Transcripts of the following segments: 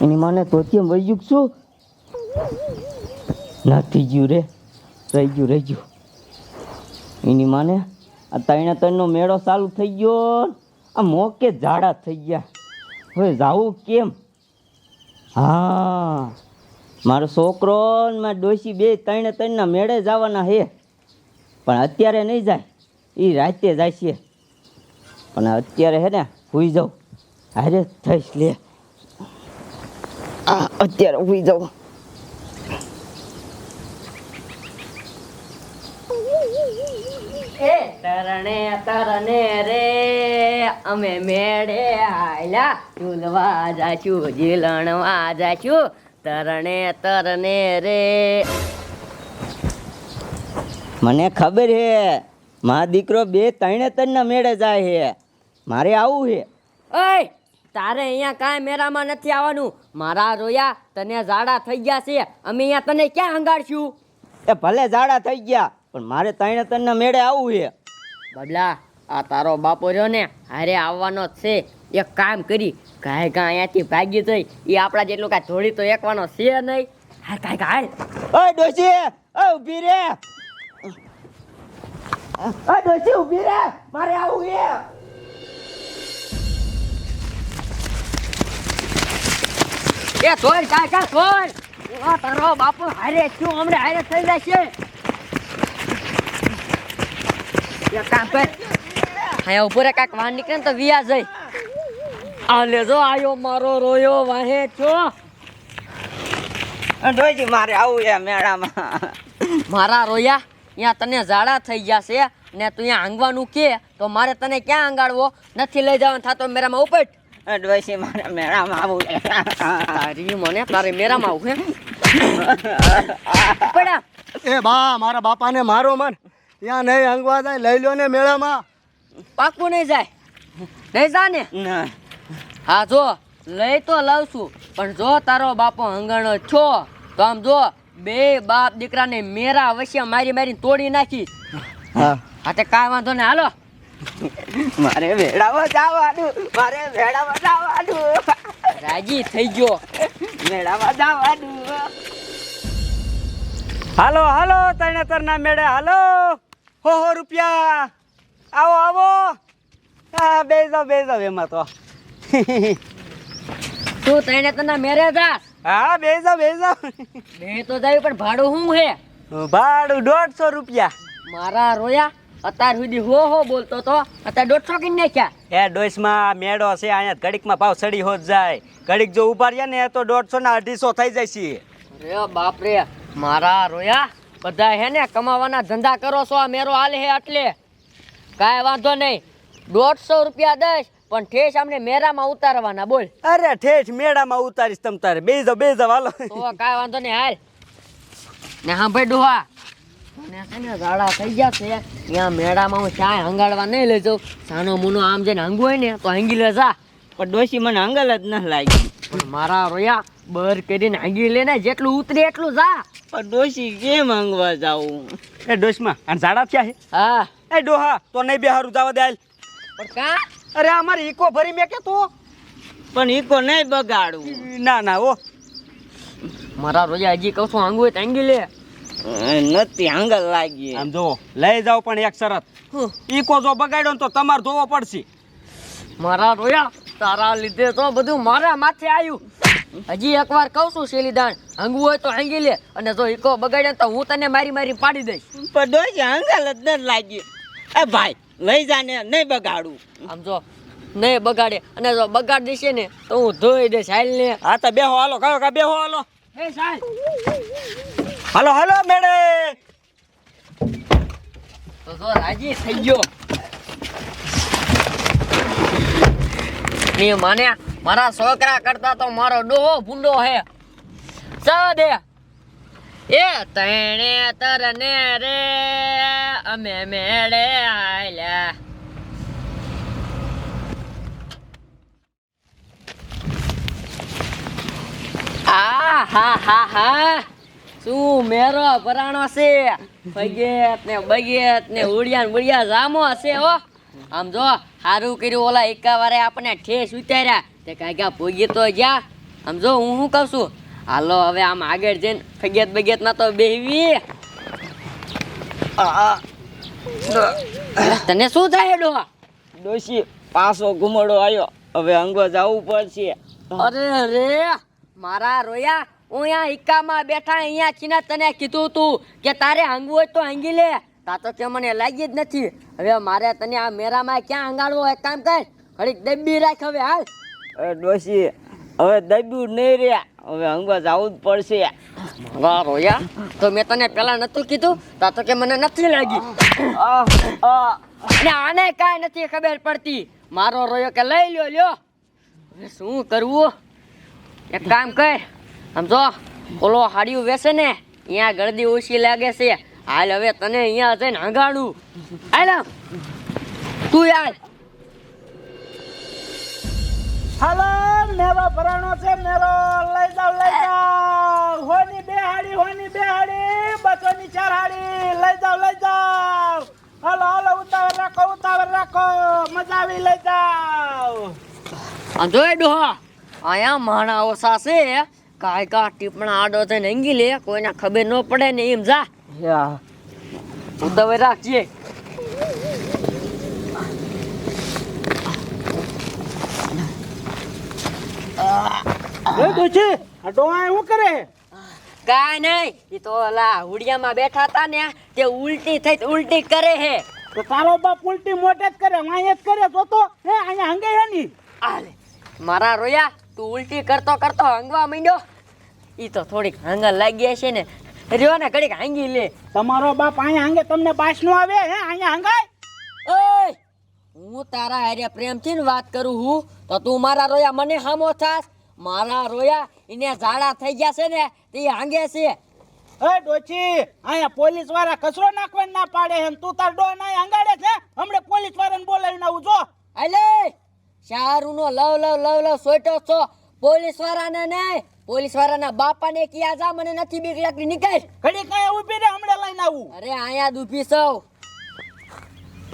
એની માને તો કેમ વહી ગયું છું નથી ગયું રે રહી ગયું એની માને આ ત્રણનો મેળો ચાલુ થઈ ગયો આ મોકે ઝાડા થઈ ગયા હવે જાવું કેમ હા મારો છોકરો ને મારી ડોશી બે ત્રણના મેળે જવાના હે પણ અત્યારે નહીં જાય એ રાતે જાય છે પણ અત્યારે હે ને હુઈ જાઉં હારે થઈશ લે અત્યારે હુઈ જાઉં તરણે તરણે રે અમે મેળે આયલા ઝૂલવા જાશું ઝીલણવા જાશું તરણે તરણે રે. મને ખબર હે મારો દીકરો બે ત્રણના મેળે જાય હે મારે આવું હે. ઓય તારે અહીંયા કાંઈ મેળામાં નથી આવવાનું. મારા રોયા તને ઝાડા થઈ ગયા છે અમે અહીંયા તને ક્યાં હંગાડશું. એ ભલે ઝાડા થઈ ગયા પણ મારે ત્રણના મેળે આવવું હે. બબલા આ તારો બાપો રહ્યો ને હારે આવવાનો જ છે. એક કામ કરી કાંઈ અહીંયાથી ભાગી જઈ એ આપણા જેટલું કાંઈ થોડી તો એકવાનો છે નહીં. હાલ કાંઈક હાલ. ઓય ડોશી ઓય ઊભી રે ઓય ડોશી ઊભી રે મારે આવું હે. એ થોડ કાકા થોડ આ તારો બાપો હારે શું હમણાં હારે થઈ જશે. એક કામ કર અહીંયા ઉપર કાંઈક વાર નીકળે ને તો વિયા જઈ આ લેજો આયો મારો રોયો વાહે છો. ડોશી મારે આવું હે મેળામાં. મારા રોયા અહીંયા તને ઝાડા થઈ ગયા છે ને તું અહીંયા આંગવાનું કે તો મારે તને ક્યાં આંગાડવો નથી લઈ જવાનું થતો મેરામાં ઉપટ. ડોશી મારે મેળામાં આવું હે. તારી મને તારે મેરામાં આવું હે પડા. એ બા મારા બાપાને મારો મન ત્યાં નહીં હંગવા જાય લઈ લો ને મેળામાં. પાકું નહીં જાય નહીં જા ને. ના હા જો લઈ તો લઉં છું પણ જો તારો બાપો હંગણો છો તો આમ જો બે બાપ દીકરાને મેરા વચ્ચે મારી મારીને તોડી નાખી. હા હા તે કાંઈ વાંધો ને હાલો. મારે મેળામાં જવાનું મારે મેળામાં જવાનું રાજી થઈ ગયો. મેળામાં જવાનું. હાલો હાલો તરણેતરના મેળે હાલો. હો રૂપિયા આવો આવો. હા બે જાવ એમાં તો. તું તને તને મેરે જાસ. હા બે જાવ બે તો જાય પણ ભાડું શું હે. ભાડું 150 રૂપિયા. મારા રોયા અત્યાર સુધી હો બોલતો તો અત્યારે 150 કિન નાખ્યા. એ ડોસમાં મેળો છે અહીંયા ઘડીકમાં ભાવ ચડી હોત જાય. ઘડીક જો ઉભા રહ્યા ને તો 150 ના 250 થઈ જાય છે. અરે બાપ રે મારા રોયા બધા હે ને કમાવાના ધંધા કરો છો આ મેરો હાલે હે એટલે કાંઈ વાંધો નહીં 150 રૂપિયા દઈશ પણ ઠેસ અમને મેરામાં ઉતારવાના બોલ. અરે ઠેઠ મેળામાં ઉતારીશ તમ તારે બે જાવ હાલો. તો કાંઈ વાંધો નહીં હાલ ને હા ભાઈ ડોહા મને છે ને ઝાડા થઈ ગયા છે ત્યાં મેળામાં હું ચાય હંગાડવા નહીં લઈ જાઉં. સાનો મુનો આમ જઈને હંગવું હોય ને તો હંગી લે જા. પણ ડોશી મને અંગલ જ ન લાગી. પણ મારા રોયા બર કરીને હંગી લે ને જેટલું ઉતરે એટલું જા. પણ ડોશી કેમ અંગવા જાવું. એ ડોસમાં અને ઝાડા થયા છે. હા એ ડોહા તો નહીં બે હારું જવા દે હાલ. પણ કા અરે અમારી ઈકો ભરી મેં કે તો પણ ઈકો નહીં બગાડવું. ના ઓ મારા રોજા હજી કહું છું હંગવું હોય તો હંગી લે. નથી અંગલ લાગી. આમ જો લઈ જાવ પણ એક શરત ઈકો જો બગાડ્યો ને તો તમારે જોવો પડશે. મારા રોયા તારા લીધે તો બધું મારા માથે આવ્યું. હજી એકવાર કહું છું શેલીદાન હંગવું હોય તો હંગી લે અને જો ઈકો બગાડે તો હું તને મારી પાડી દઈશ. પણ ડોશી અંગલ જ ન લાગી. એ ભાઈ લઈ જાને નહીં બગાડું. આમ જો નહીં બગાડે અને જો બગાડ દેશે ને તો હું ધોઈ દઈશ. હાલ ને હા તો બેહો હાલો કયો કા બેહો હાલો. હે સાહેબ હાલો મેડે. તો જો રાજી થઈ ગયો. ની મને મારા છોકરા કરતા તો મારો ડોહો ભૂંડો હે. ચા દે એ તણે તરને રે અમે મેળે આયલા. હા શું મેરો ભરાણો છે. બગેત ને ઉડિયા ને બુડિયા જામો હશે હો. આમ જો સારું કર્યું ઓલા એકા વારે આપણને ઠેસ ઉતાર્યા તે કાંઈ ભોગી તો ગયા. આમ જો હું શું કહું છું, હાલો હવે આમ આગળ જઈને ફગિયાત બગિયાતમાં તો બેહવી. તને શું થાય ડોહા? ડોશી પાછો ઘુમડો આવ્યો, હવે અંગો જવું પડશે. અરે રે મારા રોયા, હું અહીંયા ઇક્કામાં બેઠા અહીંયા છીના તને કીધું તું કે તારે હાંગવું હોય તો હાંગી લે. તા તો કે મને લાગી જ નથી. હવે મારે તને આ મેરામાં ક્યાં હાંગાડવો? એક કામ કર, ઘડીક દબી રાખ હવે હાલ. ડોશી હવે દબ્યું નહીં રહ્યા, હવે અંગો જવું જ પડશે. વાહ રોયા, તો મેં તને પેલા નતું કીધું? તા તો કે મને નથી લાગી. અને આને કાંઈ નથી ખબર પડતી. મારો રોયો કે લઈ લ્યો. હવે શું કરવું? એક કામ કર, સમજો ઓલો હાડિયું વેસે ને અહીંયા ગળદી ઓછી લાગે છે. હાલ હવે તને અહીંયા જઈને હંગાડું. હાલ આમ. તું યાર હાલો મેરો ભરાણો છે, મેરો લઈ જાવ હોની બે હાડી 2 ની 4 હાડી લઈ જાવ. હાલો ઉતાવળ રાખો મજા આવી, લઈ જાવ. આમ જોઈ ડોહા, અહીંયા માણા ઓછા છે, કાંઈ ટીપણા આડો થઈને હંગી લે, કોઈને ખબર ન પડે ને એમ. જા ઉતાવળ રાખજે. શું કરે? કાંઈ નહીં, એ તો ઓલા હુડિયામાં બેઠા હતા ને તે ઉલટી થઈ ઉલટી કરે હે. તો તારો બાપ ઉલટી મોટે જ કરે, અહીંયા જ કરે તો હે અહીંયા હંગે હે ની. આલે મારા રોયા, તું ઉલટી કરતો હંગવા માંડ્યો. ઈ તો થોડીક હંગા લાગી હશે ને, રહ્યો ને ઘડીક હાંગી લે. તમારો બાપ અહીંયા હંગે તમને બાસ નો આવે હે? અહીંયા હંગાય? ઓય, હું તારા હારે પ્રેમથી ને વાત કરું હું, તો તું મારા રોયા મને હામો થાસ? મારા રોયા એને ઝાડા થઈ ગયા છે ને તે હાંગે છે. એ ડોચી, અહીંયા પોલીસ વાળા કચરો નાખવા ના પાડે હે, તું તાર ડો ના હંગાડે છે. હમણે પોલીસ વાળાને બોલાવીને આવું જો. અલે શારુનો લવ સોટો છો. પોલીસ વાળાને નહીં, પોલીસ વાળાના બાપાને કિયા જા, મને નથી બીક લાગતી, નીકળ. ઘડી કાંઈ ઊભી રે, હમણે લઈને આવું. અરે અહીંયા દુભી સૌ.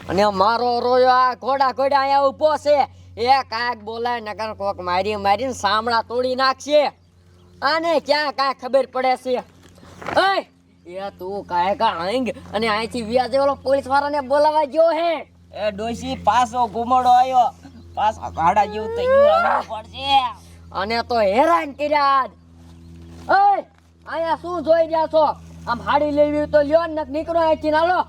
અને મારો રોયો આ ઘોડા અહીંયા ઊભો છે. એ કાંઈક બોલાય નકર કોક મારીને સામડા તોડી નાખશે. આને ક્યાં કાંઈ ખબર પડે છે? એ તું કાંઈ હાંગ અને અહીંથી વ્યાજે ઓલો પોલીસ વાળાને બોલાવા ગયો હે. એ ડોશી પાછો ઘુમડો આવ્યો, પાછો ગાડા જેવું થઈ ગયું, અંગો પડશે. અને તો હેરાન કર્યા. અહીંયા શું જોઈ રહ્યા છો? આમ હાડી લેવી તો લ્યો ને, નીકળો અહીંથી. નાલો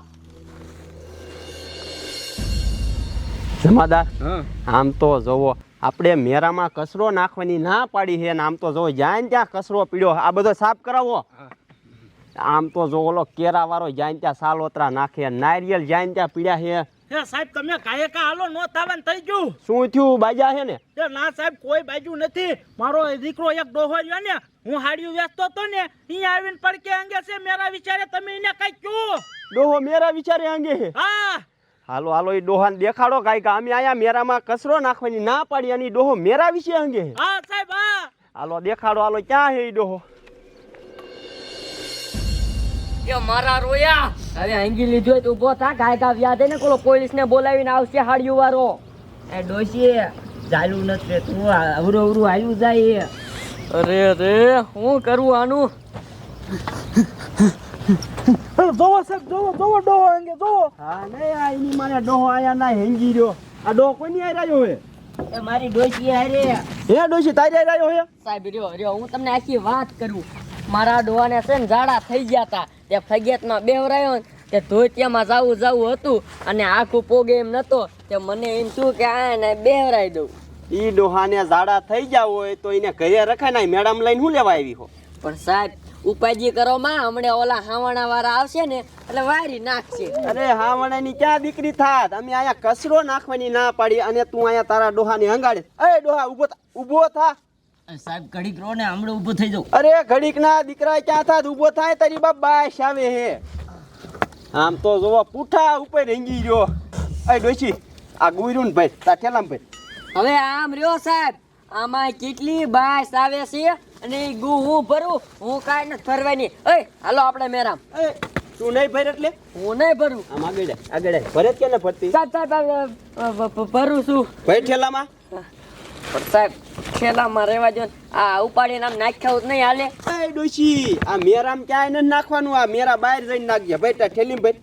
જમાદાર, આમ તો જોવો આપણે મેરામાં કચરો નાખવાની ના પાડી છે, આમ તો જોવો જ્યાં ત્યાં કચરો પીડ્યો, આ બધો સાફ કરાવો. આમ તો જો ઓલો કેરા વાળો જ્યાં ત્યાં સાલોતરા નાખે, નારિયેલ જ્યાં ત્યાં પીડ્યા છે. હે સાહેબ, તમે કાંઈ હાલો નો થાવન થઈ ગયું. શું થયું? બાજા છે ને? ના સાહેબ, કોઈ બાજુ નથી. મારો દીકરો એક ડોહો રહ્યો ને, હું હાડિયું વેચતો હતો ને, અહીંયા આવીને પડકે અંગે છે. મેરા વિચારે તમે એને કઈ કહ્યું? ડોહો મેરા વિચારે અંગે છે? હા. હાલો એ ડોહાને દેખાડો કાંઈક. અમે અહીંયા મેરામાં કચરો નાખવાની ના પાડી અને ડોહો મેરા વિશે અંગે છે. હા સાહેબ, હા. હાલો દેખાડો, ક્યાં છે એ ડોહો? એ મારા રોયા, હવે હાંગી લીધો તો ઊભો થા. ગાયકા વ્યાજ ને કોલો પોલીસને બોલાવીને આવશે હાડિયું વાળો. એ ડોશી ચાલુ નથી, તું અવરું હાલ્યું જાય. અરે હું કરું આનું? જોવો સાહેબ, જોવો ડોહો અંગે જોવો. હા નહીં, આ એની મારે ડોહો આયા ના હેંગી રહ્યો. આ ડોહો કોની આઈ રહ્યો હે? એ મારી ડોશી હારે. હે ડોશી તારી આઈ રહ્યો હે? સાહેબ રહ્યો, હું તમને આખી વાત કરું. મારા ડોહાને છે ને ઝાડા થઈ ગયા હતા, તે ફગિયાતમાં બેવરાયો તે ધોતિયામાં જાવું હતું અને આખું પોગે એમ નતો, તે મને એમ શું કે આને બેવરાઈ દઉં. ઈ ડોહાને ઝાડા થઈ ગયા હોય તો એને ઘરે રખાય ને, મેડમ લઈને શું લેવા આવી હો? પણ સાહેબ ઉપાજી કરો માં, હમણે ઓલા હાવણા વાળા આવશે ને એટલે વારી નાખશે. અરે હાવણાની ક્યાં દીકરી થાત? અમે અહીંયા કચરો નાખવાની ના પાડી અને તું અહીંયા તારા ડોહાને હંગાડે. અરે ડોહા ઊભો થા. સાહેબ ઘડીક રો ને, હમણાં ઊભો થઈ જાઉં. અરે ઘડીક ના દીકરા ક્યાં થાત? ઊભો થાય, તારી બાપ બાશ આવે હે. આમ તો જોવો પૂઠા ઉપર રેંગી ગયો. અરે ડોશી આ ગુયરું ભાઈ તાર ઠેલામ ભાઈ. હવે આમ રહ્યો સાહેબ, આમાં કેટલી બાસ આવે છે અને એ ગુ હું ભરું, હું કાંઈ નથી ભરવાની. હાલો આપણે મેરામ. તું નહીં ભર એટલે હું નહીં ભરું આમ આગળ આય, આગળ આય. ભરે જ કે ને ભરતી સાહેબ ભરું છું ભર ઠેલામાં પણ સાહેબ થેલામાં રહેવા દો ને. આ ઉપાડીને આમ નાખ્યા હોત નહીં હાલે એ ડોશી આ મેરામ ક્યાંય નથી નાખવાનું આ મેરા બહાર જઈને નાખજે ભાઈ તા ઠેલીમાં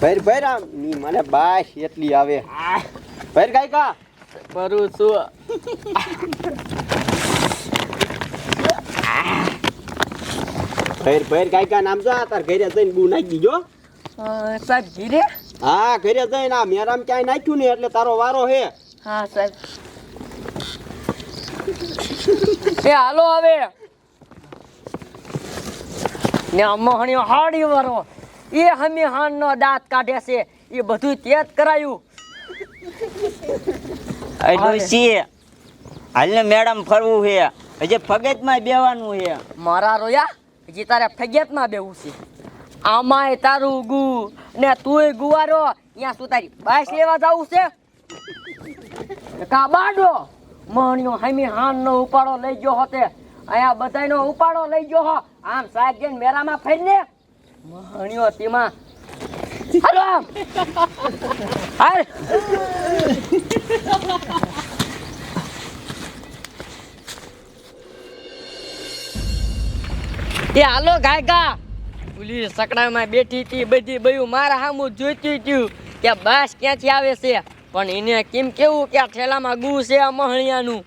ભર ભર આમ ની મને બાશ એટલી આવે ભર કાઈ કા ભરું છું ભર કાઈ કા નામ જો આ તાર ઘરે જઈને બુ નાખી દીજો સાહેબ ધીરે હા ઘરે જઈને આ મેરામ ક્યાંય નાખ્યું ને એટલે તારો વારો હે હા સાહેબ એ હાલો હવે ને મોહણીઓ હાડી વારો એ હમી હાન નો દાંત કાઢે છે એ બધું તે જ કરાયું એ ડોશી હાલને મેડમ ફરવું છે હજી ફગતમાં બેવાનું છે મારા રોયા હજી તારે ફગિયાતમાં બેવું છે આમાંય તારું ગુ ને તુંય ગુવારો અહીંયા શું તારી બાઈસ લેવા જાવું છે કા બાડો મોહણીઓ હમી હાન નો ઉપાડો લઈ ગયો હોતે અહીંયા બધાયનો ઉપાડો લઈ ગયો હો આમ સાહેબ જઈને મેરામાં ફરીને મોહણીઓ તેમાં હાલો આમ હાલ એ હાલો ગાયકા પુલિસ સકડામાં બેઠી હતી બધી બયું મારા સામું જોઈતી હતું કે બસ ક્યાંથી આવે છે પણ એને કેમ કેવું કે આ ઠેલામાં ગુ છે આ મહણિયાનું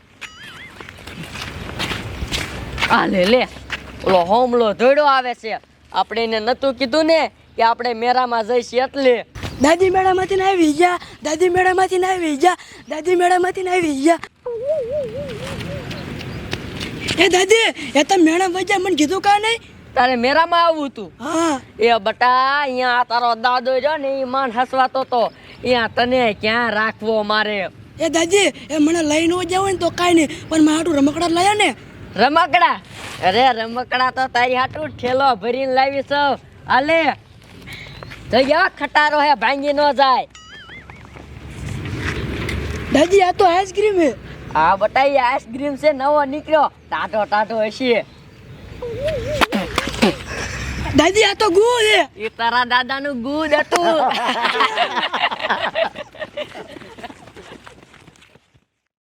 આ લે ઓલો હોમલો ધોડો આવે છે આપણે એને નતું કીધું ને કે આપણે મેરામાં જઈશું એટલે દાદી મેળામાંથી ના આવી ગયા દાદી મેળામાંથી ના આવી ગયા દાદી મેળામાંથી ના આવી ગયા એ દાદી એ તો મેળા વચ્ચે મને કીધું કા નહીં તારે મેરામાં આવવું તું હા એ બટા અહીંયા તારો દાદો જો ને એ માન હસવાતો તો અહીંયા તને ક્યાં રાખવો મારે એ દાદી એ મને લઈ ન જાવ ને તો કાંઈ નહીં પણ મારું રમકડા લાયા ને રમકડા અરે રમકડા તો તારી હાટું ઠેલો ભરીને લાવી સૌ હાલે તો ગયા ખટારો હે ભાંગી ન જાય દાદી આ તો આઈસ્ક્રીમ હે આ બટાઈ આઈસ્ક્રીમ છે નવો નીકળ્યો ટાઢો ટાઢો હશે દાદી આ તો ગુ હે એ તારા દાદાનું ગૂદ હતું